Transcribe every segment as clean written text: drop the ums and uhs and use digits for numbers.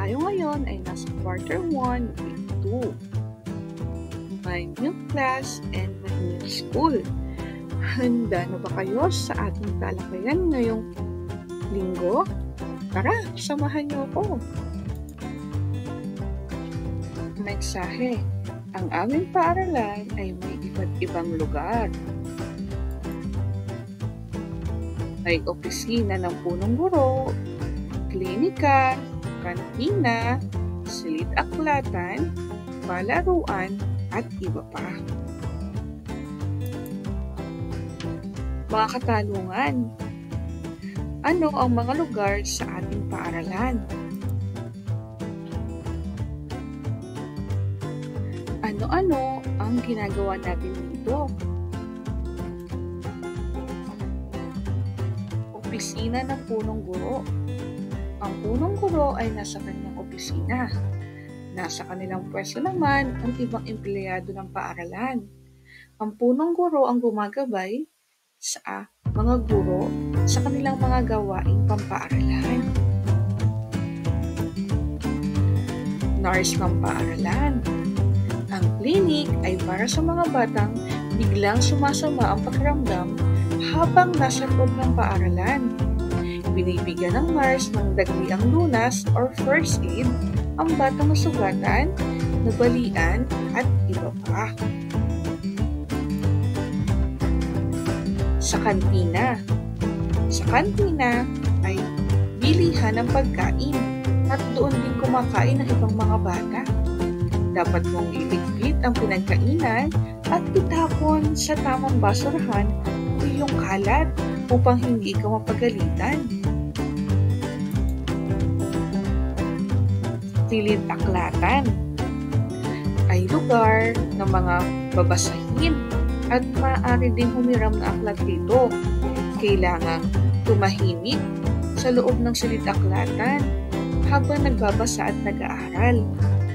Tayo ngayon ay nasa quarter 1, week 2. My new class and my new school. Handa na ba kayo sa ating talakayan ngayong linggo? Tara, samahan niyo ako. Mensahe. Ang aming paaralan ay may iba't ibang lugar. May opisina ng punong guro, klinika, kantina, silid-aklatan, palaruan, at iba pa. Mga katanungan. Ano ang mga lugar sa ating paaralan? Ano-ano ang ginagawa natin dito? Opisina ng punong guro. Ang punong guro ay nasa kanilang opisina. Nasa kanilang pwesto naman ang ibang empleyado ng paaralan. Ang punong guro ang gumagabay sa mga guro sa kanilang mga gawaing pampaaralan. Nurse ng paaralan. Ang clinic ay para sa mga batang biglang sumasama ang pakiramdam habang nasa loob ng paaralan. Binibigyan ng nurse ng dagliang lunas or first aid ang batang nasugatan, nabalian, at iba pa. Sa kantina. Sa kantina ay bilihan ng pagkain at doon din kumakain ng ibang mga bata. Dapat mong iligpit ang pinagkainan at itapon sa tamang basurahan o iyong kalat upang hindi ka mapagalitan. Silid-aklatan ay lugar ng mga babasahin at maaari ding humiram na aklat dito. Kailangang tumahimik sa loob ng silid-aklatan habang nagbabasa at nag-aaral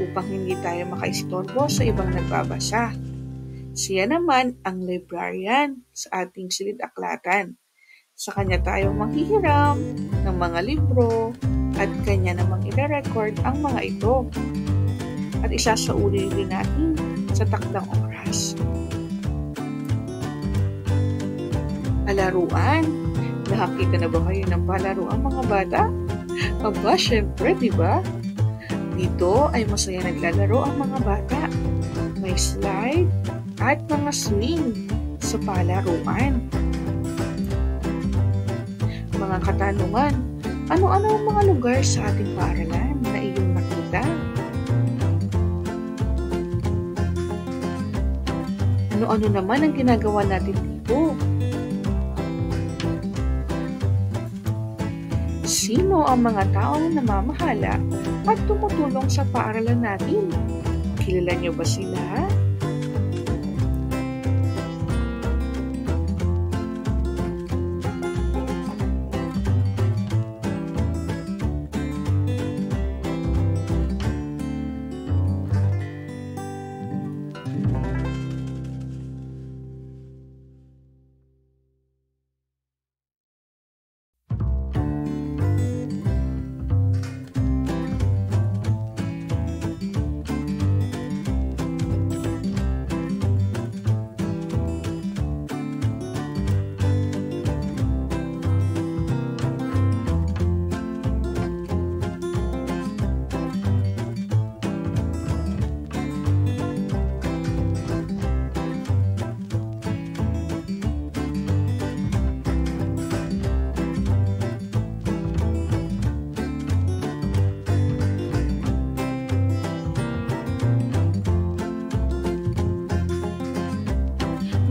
upang hindi tayo makaistorbo sa ibang nagbabasa. Siya naman ang librarian sa ating silid-aklatan. Sa kanya tayo manghihiram ng mga libro at kanya namang i-record ang mga ito. At isasauli rin natin sa takdang oras. Palaruan. Nakakita na ba kayo ng palaruan mga bata? Aba, syempre, di ba? Dito ay masaya naglalaro ang mga bata. May slide at mga swing sa palaruan. Mga katanungan, ano-ano ang mga lugar sa ating paaralan na iyong nakita? Ano-ano naman ang ginagawa natin dito? Sino ang mga taong namamahala at tumutulong sa paaralan natin? Kilala niyo ba sila?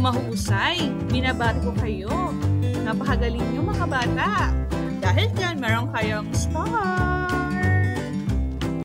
Mahusay! Binabati ko kayo! Napakagaling niyo mga bata! Dahil dyan, meron kayong star!